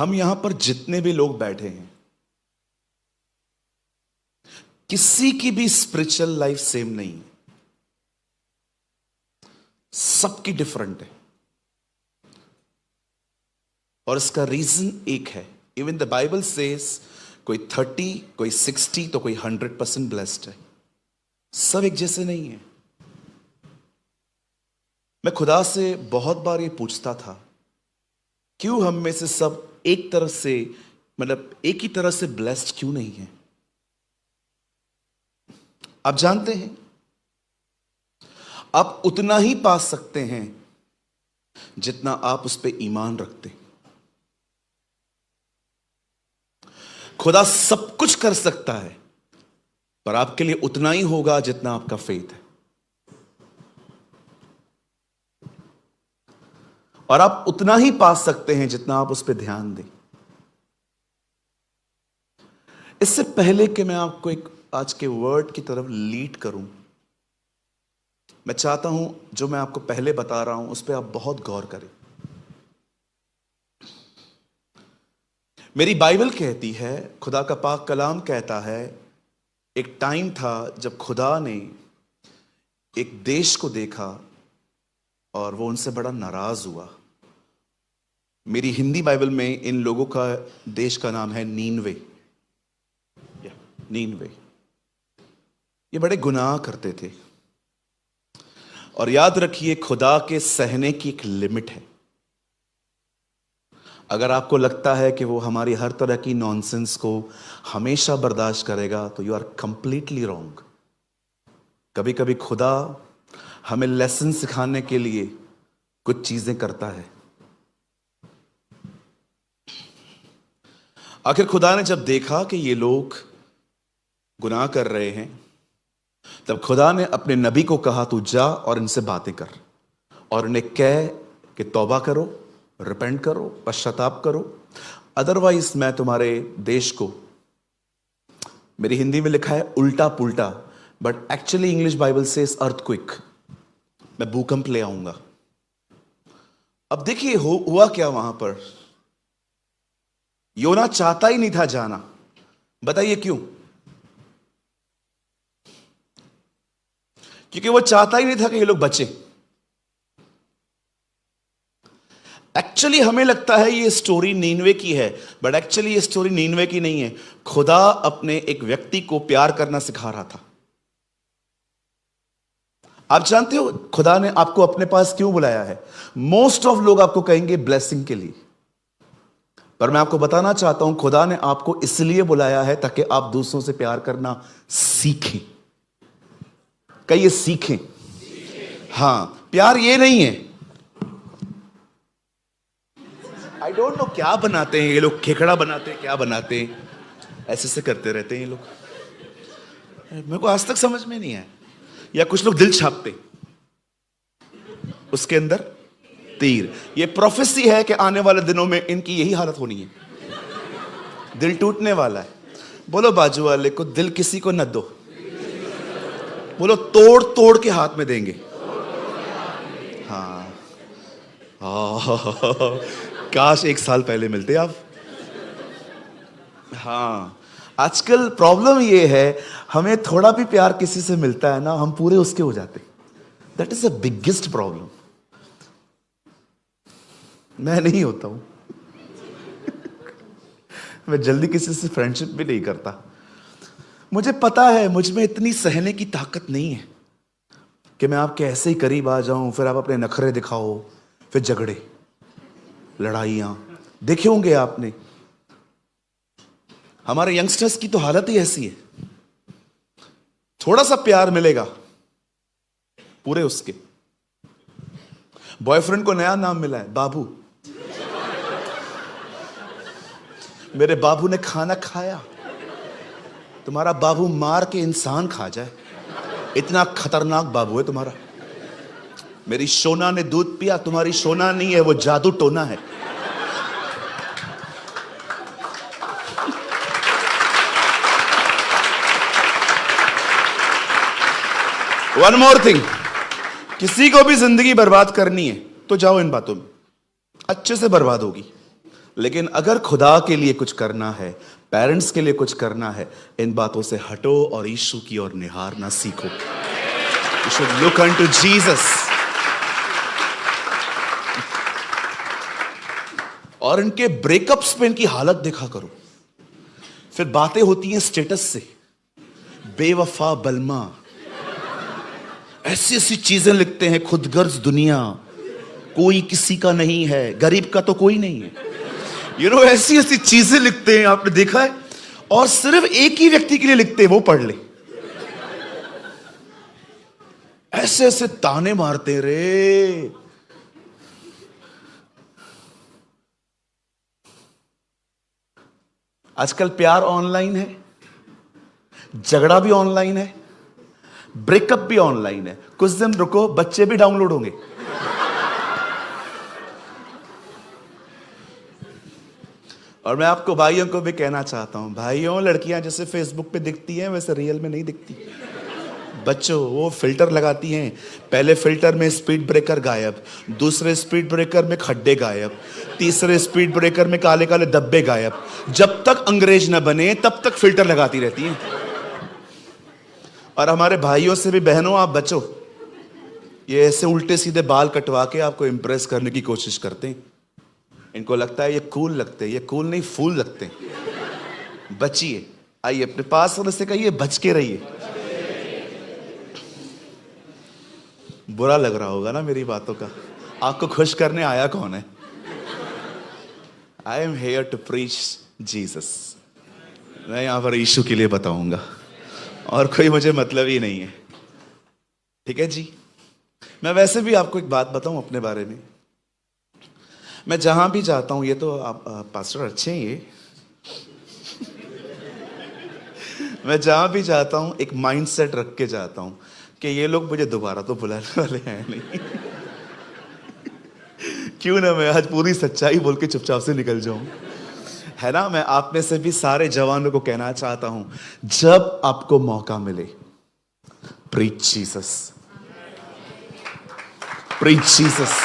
हम यहां पर जितने भी लोग बैठे हैं, किसी की भी स्पिरिचुअल लाइफ सेम नहीं है, सबकी डिफरेंट है। और इसका रीजन एक है, इवन द बाइबल सेज कोई 30, कोई 60, तो कोई 100% ब्लेस्ड है। सब एक जैसे नहीं है। मैं खुदा से बहुत बार ये पूछता था, क्यों हम में से सब एक तरह से, मतलब एक ही तरह से ब्लेस्ड क्यों नहीं है? आप जानते हैं, आप उतना ही पा सकते हैं जितना आप उस पर ईमान रखते हैं। खुदा सब कुछ कर सकता है, पर आपके लिए उतना ही होगा जितना आपका फेथ है। और आप उतना ही पा सकते हैं जितना आप उस पर ध्यान दें। इससे पहले कि मैं आपको एक आज के वर्ड की तरफ लीड करूं, मैं चाहता हूं जो मैं आपको पहले बता रहा हूं उस पर आप बहुत गौर करें। मेरी बाइबल कहती है, खुदा का पाक कलाम कहता है, एक टाइम था जब खुदा ने एक देश को देखा और वो उनसे बड़ा नाराज हुआ। मेरी हिंदी बाइबल में इन लोगों का देश का नाम है नीनवे। नीनवे ये बड़े गुनाह करते थे। और याद रखिए, खुदा के सहने की एक लिमिट है। अगर आपको लगता है कि वो हमारी हर तरह की नॉनसेंस को हमेशा बर्दाश्त करेगा, तो यू आर कंप्लीटली रॉन्ग। कभी कभी खुदा हमें लेसन सिखाने के लिए कुछ चीजें करता है। आखिर खुदा ने जब देखा कि ये लोग गुनाह कर रहे हैं, तब खुदा ने अपने नबी को कहा, तू जा और इनसे बातें कर और उन्हें कह कि तौबा करो, रिपेंट करो, पश्चाताप करो, अदरवाइज मैं तुम्हारे देश को, मेरी हिंदी में लिखा है उल्टा पुल्टा, बट एक्चुअली इंग्लिश बाइबल से अर्थक्वेक, मैं भूकंप ले आऊंगा। अब देखिए हुआ क्या वहां पर। योना चाहता ही नहीं था जाना। बताइए क्यों? क्योंकि वो चाहता ही नहीं था कि ये लोग बचे। एक्चुअली हमें लगता है ये स्टोरी नीनवे की है, बट एक्चुअली ये स्टोरी नीनवे की नहीं है। खुदा अपने एक व्यक्ति को प्यार करना सिखा रहा था। आप जानते हो खुदा ने आपको अपने पास क्यों बुलाया है? मोस्ट ऑफ लोग आपको कहेंगे ब्लेसिंग के लिए, पर मैं आपको बताना चाहता हूं खुदा ने आपको इसलिए बुलाया है ताकि आप दूसरों से प्यार करना सीखें। कहिए सीखें। हां, प्यार ये नहीं है। आई डोंट नो क्या बनाते हैं ये लोग, खेखड़ा बनाते हैं, क्या बनाते हैं, ऐसे से करते रहते हैं ये लोग। मेरे को आज तक समझ में नहीं आया। या कुछ लोग दिल छापते, उसके अंदर तीर। ये प्रोफेसी है कि आने वाले दिनों में इनकी यही हालत होनी है। दिल टूटने वाला है। बोलो बाजू वाले को, दिल किसी को न दो। बोलो तोड़ तोड़ के हाथ में देंगे। हाँ, काश एक साल पहले मिलते आप। हाँ, आजकल प्रॉब्लम ये है, हमें थोड़ा भी प्यार किसी से मिलता है ना, हम पूरे उसके हो जाते। That is the biggest problem. मैं नहीं होता हूं। मैं जल्दी किसी से फ्रेंडशिप भी नहीं करता। मुझे पता है मुझ में इतनी सहने की ताकत नहीं है कि मैं आपके ऐसे ही करीब आ जाऊं, फिर आप अपने नखरे दिखाओ, फिर झगड़े, लड़ाइयां। देखे होंगे आपने, हमारे यंगस्टर्स की तो हालत ही ऐसी है। थोड़ा सा प्यार मिलेगा, पूरे उसके। बॉयफ्रेंड को नया नाम मिला है, बाबू। मेरे बाबू ने खाना खाया। तुम्हारा बाबू मार के इंसान खा जाए, इतना खतरनाक बाबू है तुम्हारा। मेरी सोना ने दूध पिया, तुम्हारी सोना नहीं है, वो जादू टोना है। वन मोर थिंग, किसी को भी जिंदगी बर्बाद करनी है तो जाओ इन बातों में, अच्छे से बर्बाद होगी। लेकिन अगर खुदा के लिए कुछ करना है, पेरेंट्स के लिए कुछ करना है, इन बातों से हटो और यीशु की ओर निहारना सीखो। You should look unto Jesus। और इनके ब्रेकअप्स पे इनकी हालत देखा करो। फिर बातें होती हैं स्टेटस से, बेवफा बलमा, ऐसी ऐसी चीजें लिखते हैं, खुदगर्ज दुनिया, कोई किसी का नहीं है, गरीब का तो कोई नहीं है, ऐसी ऐसी चीजें लिखते हैं, आपने देखा है। और सिर्फ एक ही व्यक्ति के लिए लिखते हैं, वो पढ़ ले। ऐसे ऐसे ताने मारते रे। आजकल प्यार ऑनलाइन है, झगड़ा भी ऑनलाइन है, ब्रेकअप भी ऑनलाइन है। कुछ दिन रुको, बच्चे भी डाउनलोड होंगे। और मैं आपको भाइयों को भी कहना चाहता हूं, भाइयों, लड़कियां जैसे फेसबुक पे दिखती हैं वैसे रियल में नहीं दिखती। बच्चों, वो फिल्टर लगाती हैं, पहले फिल्टर में स्पीड ब्रेकर गायब, दूसरे स्पीड ब्रेकर में खड्डे गायब, तीसरे स्पीड ब्रेकर में काले काले धब्बे गायब। जब तक अंग्रेज न बने तब तक फिल्टर लगाती रहती हैं। और हमारे भाइयों से भी, बहनों, आप बचो, ये ऐसे उल्टे सीधे बाल कटवा के आपको इंप्रेस करने की कोशिश करते हैं। इनको लगता है ये कूल लगते हैं, ये कूल नहीं, फूल लगते हैं। बचिए। आइए, अपने पास होने से कहिए, बच के रहिए। बुरा लग रहा होगा ना मेरी बातों का। आपको खुश करने आया कौन है? I am here to preach Jesus. मैं यहां पर यीशु के लिए बताऊंगा, और कोई मुझे मतलब ही नहीं है। ठीक है जी। मैं वैसे भी आपको एक बात बताऊं अपने बारे में। मैं जहां भी जाता हूं, ये तो आप पास्टर अच्छे हैं ये। मैं जहां भी जाता हूं एक माइंडसेट रख के जाता हूं कि ये लोग मुझे दोबारा तो बुलाने वाले हैं नहीं। क्यों ना मैं आज पूरी सच्चाई बोल के चुपचाप से निकल जाऊं, है ना। मैं आप में से भी सारे जवानों को कहना चाहता हूं, जब आपको मौका मिले, प्रीच जीसस, प्रीच जीसस।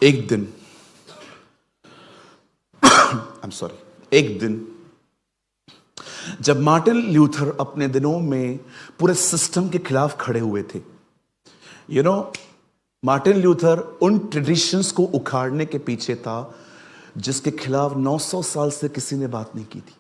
एक दिन एक दिन जब मार्टिन ल्यूथर अपने दिनों में पूरे सिस्टम के खिलाफ खड़े हुए थे, मार्टिन ल्यूथर उन ट्रेडिशंस को उखाड़ने के पीछे था जिसके खिलाफ 900 साल से किसी ने बात नहीं की थी।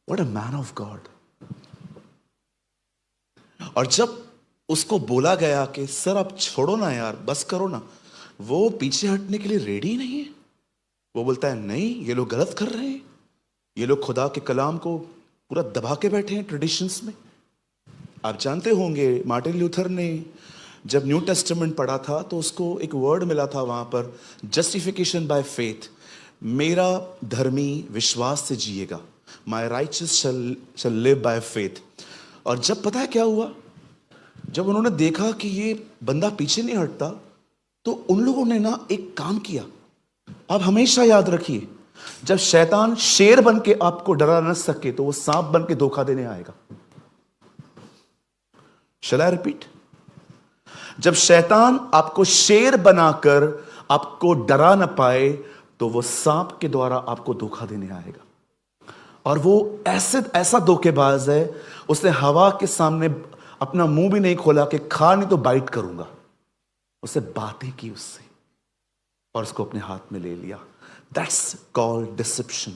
What a man of God. और जब उसको बोला गया कि सर आप छोड़ो ना यार, बस करो ना, वो पीछे हटने के लिए रेडी नहीं है। वो बोलता है नहीं, ये लोग गलत कर रहे हैं, ये लोग खुदा के कलाम को पूरा दबा के बैठे हैं ट्रेडिशंस में। आप जानते होंगे, मार्टिन ल्यूथर ने जब न्यू टेस्टामेंट पढ़ा था तो उसको एक वर्ड मिला था वहां पर, जस्टिफिकेशन बाय फेथ। मेरा धर्मी विश्वास से जिएगा, my righteous shall live by faith. और जब पता है क्या हुआ, जब उन्होंने देखा कि ये बंदा पीछे नहीं हटता, तो उन लोगों ने ना एक काम किया। आप हमेशा याद रखिए, जब शैतान शेर बन के आपको डरा न सके तो वो सांप बन के धोखा देने आएगा। शैल आई रिपीट? जब शैतान आपको शेर बनाकर आपको डरा न पाए तो वो सांप के द्वारा आपको धोखा देने आएगा। और वो ऐसा धोखेबाज है, उसने हवा के सामने अपना मुंह भी नहीं खोला कि खा नहीं तो बाइट करूंगा। उससे बातें की उससे और उसको अपने हाथ में ले लिया। That's called deception.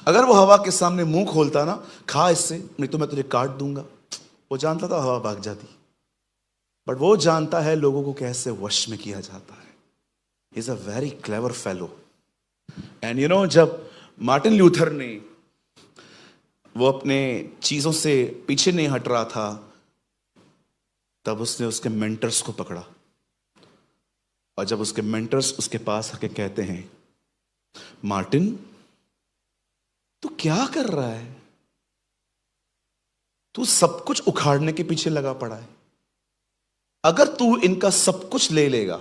अगर वो हवा के सामने मुंह खोलता ना, खा इससे नहीं तो मैं तुझे काट दूंगा, वो जानता था हवा भाग जाती। बट वो जानता है लोगों को कैसे वश में किया जाता है। He is a very clever fellow. And जब मार्टिन ल्यूथर ने वो अपने चीजों से पीछे नहीं हट रहा था, तब उसने उसके मेंटर्स को पकड़ा। और जब उसके मेंटर्स उसके पास आके कहते हैं, मार्टिन तू क्या कर रहा है? तू सब कुछ उखाड़ने के पीछे लगा पड़ा है। अगर तू इनका सब कुछ ले लेगा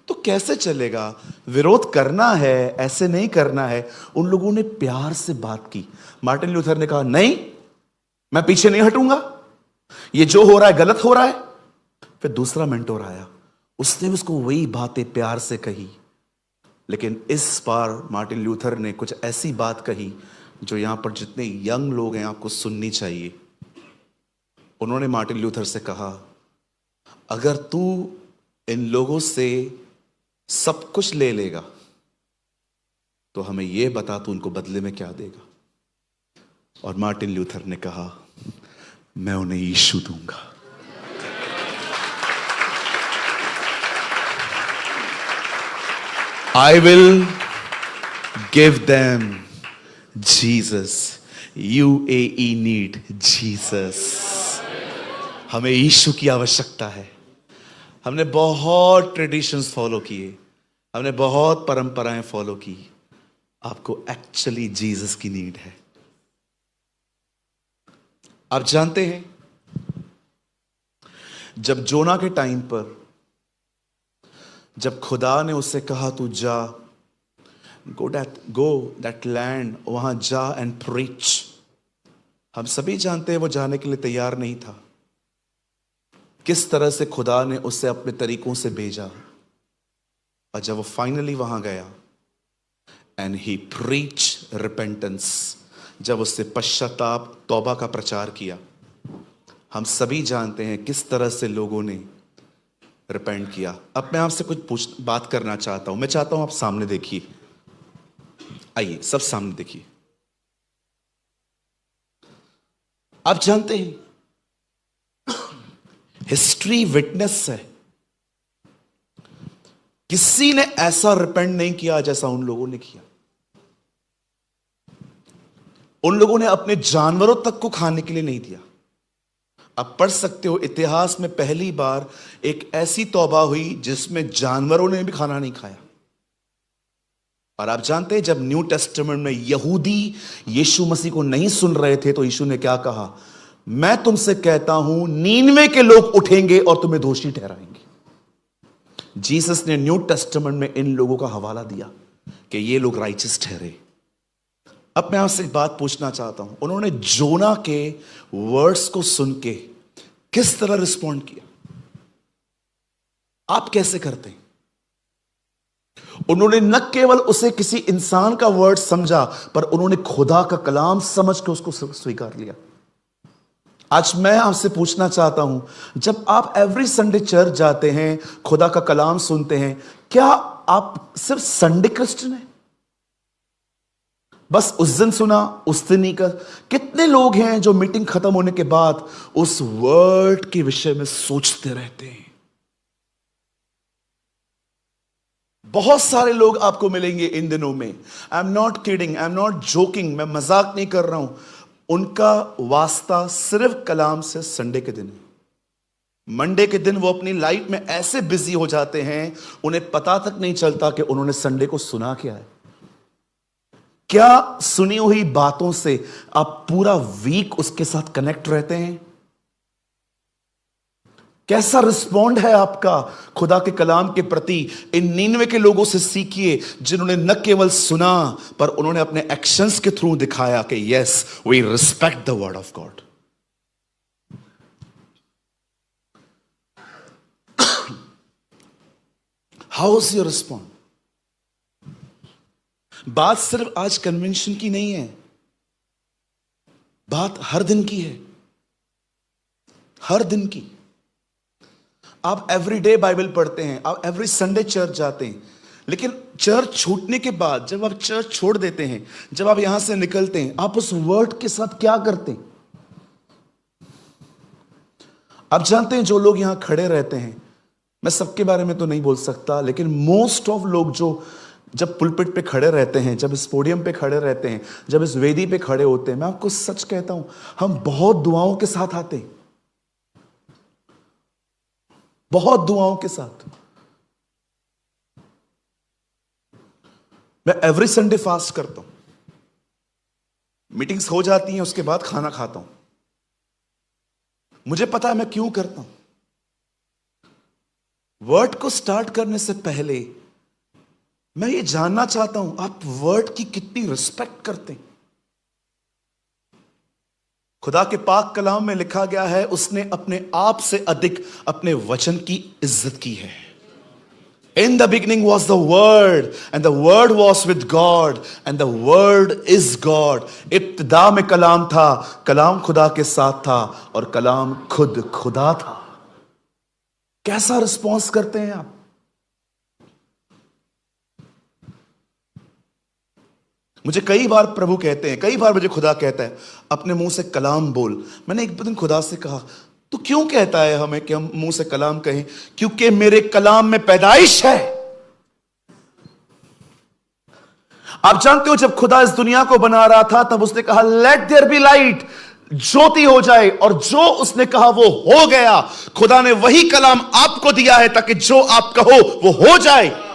तो कैसे चलेगा? विरोध करना है, ऐसे नहीं करना है। उन लोगों ने प्यार से बात की। मार्टिन लूथर ने कहा, नहीं, मैं पीछे नहीं हटूंगा, ये जो हो रहा है गलत हो रहा है। फिर दूसरा मेंटोर आया, उसने उसको वही बातें प्यार से कही, लेकिन इस बार मार्टिन लूथर ने कुछ ऐसी बात कही जो यहां पर जितने यंग लोग हैं आपको सुननी चाहिए। उन्होंने मार्टिन लूथर से कहा, अगर तू इन लोगों से सब कुछ ले लेगा तो हमें यह बता तू उनको बदले में क्या देगा। और मार्टिन लूथर ने कहा, मैं उन्हें यीशु दूंगा। I will give them Jesus. UAE need Jesus. हमें यीशु की आवश्यकता है। हमने बहुत ट्रेडिशंस फॉलो किए, हमने बहुत परंपराएं फॉलो की। आपको एक्चुअली जीसस की नीड है। आप जानते हैं, जब जोना के टाइम पर जब खुदा ने उससे कहा तू जा, गो दैट लैंड, वहां जा एंड प्रीच, हम सभी जानते हैं वो जाने के लिए तैयार नहीं था। किस तरह से खुदा ने उसे अपने तरीकों से भेजा, और जब वो फाइनली वहां गया एंड ही प्रीच रिपेंटेंस, जब उससे पश्चाताप तौबा का प्रचार किया, हम सभी जानते हैं किस तरह से लोगों ने रिपेंट किया। अब मैं आपसे कुछ बात करना चाहता हूं। मैं चाहता हूं आप सामने देखिए, आइए सब सामने देखिए। आप जानते हैं हिस्ट्री विटनेस है, किसी ने ऐसा रिपेंट नहीं किया जैसा उन लोगों ने किया। उन लोगों ने अपने जानवरों तक को खाने के लिए नहीं दिया। आप पढ़ सकते हो, इतिहास में पहली बार एक ऐसी तौबा हुई जिसमें जानवरों ने भी खाना नहीं खाया। और आप जानते हैं, जब न्यू टेस्टामेंट में यहूदी यीशु मसीह को नहीं सुन रहे थे तो यीशु ने क्या कहा, मैं तुमसे कहता हूं नीनवे के लोग उठेंगे और तुम्हें दोषी ठहराएंगे। जीसस ने न्यू टेस्टामेंट में इन लोगों का हवाला दिया कि ये लोग राइचस ठहरे। अब मैं आपसे एक बात पूछना चाहता हूं, उन्होंने जोना के वर्ड्स को सुन के किस तरह रिस्पॉन्ड किया? आप कैसे करते हैं? उन्होंने न केवल उसे किसी इंसान का वर्ड समझा, पर उन्होंने खुदा का कलाम समझ के उसको स्वीकार लिया। आज मैं आपसे पूछना चाहता हूं, जब आप एवरी संडे चर्च जाते हैं, खुदा का कलाम सुनते हैं, क्या आप सिर्फ संडे क्रिश्चियन हैं? बस उस दिन सुना, उस दिन नहीं कर। कितने लोग हैं जो मीटिंग खत्म होने के बाद उस वर्ड के विषय में सोचते रहते हैं? बहुत सारे लोग आपको मिलेंगे इन दिनों में। I am not kidding, I am not joking, मैं मजाक नहीं कर रहा हूं। उनका वास्ता सिर्फ कलाम से संडे के दिन है। मंडे के दिन वो अपनी लाइफ में ऐसे बिजी हो जाते हैं, उन्हें पता तक नहीं चलता कि उन्होंने संडे को सुना क्या है। क्या सुनी हुई बातों से आप पूरा वीक उसके साथ कनेक्ट रहते हैं? कैसा रिस्पॉन्ड है आपका खुदा के कलाम के प्रति? इन नीनवे के लोगों से सीखिए, जिन्होंने न केवल सुना पर उन्होंने अपने एक्शंस के थ्रू दिखाया कि yes, we respect the word of God. How is your respond? बात सिर्फ आज कन्वेंशन की नहीं है, बात हर दिन की है, हर दिन की। आप एवरीडे बाइबल पढ़ते हैं, आप एवरी संडे चर्च जाते हैं, लेकिन चर्च छूटने के बाद जब आप चर्च छोड़ देते हैं, जब आप यहां से निकलते हैं, आप उस वर्ड के साथ क्या करते हैं? आप जानते हैं, जो लोग यहां खड़े रहते हैं, मैं सबके बारे में तो नहीं बोल सकता, लेकिन मोस्ट ऑफ लोग जो जब पुलपिट पे खड़े रहते हैं, जब इस पोडियम पे खड़े रहते हैं, जब इस वेदी पे खड़े होते हैं, मैं आपको सच कहता हूं, हम बहुत दुआओं के साथ आते हैं, बहुत दुआओं के साथ। मैं एवरी संडे फास्ट करता हूं, मीटिंग्स हो जाती हैं, उसके बाद खाना खाता हूं। मुझे पता है मैं क्यों करता हूं। वर्ड को स्टार्ट करने से पहले मैं ये जानना चाहता हूं, आप वर्ड की कितनी रिस्पेक्ट करते हैं। खुदा के पाक कलाम में लिखा गया है, उसने अपने आप से अधिक अपने वचन की इज्जत की है। In the beginning was the word and the word was with God and the word is God। इब्तिदा में कलाम था, कलाम खुदा के साथ था और कलाम खुद खुदा था। कैसा रिस्पॉन्स करते हैं आप? मुझे कई बार प्रभु कहते हैं, कई बार मुझे खुदा कहता है अपने मुंह से कलाम बोल। मैंने एक दिन खुदा से कहा, तो क्यों कहता है हमें कि हम मुंह से कलाम कहें? क्योंकि मेरे कलाम में पैदाइश है। आप जानते हो, जब खुदा इस दुनिया को बना रहा था तब उसने कहा लेट देयर बी लाइट, ज्योति हो जाए, और जो उसने कहा वो हो गया। खुदा ने वही कलाम आपको दिया है ताकि जो आप कहो वो हो जाए।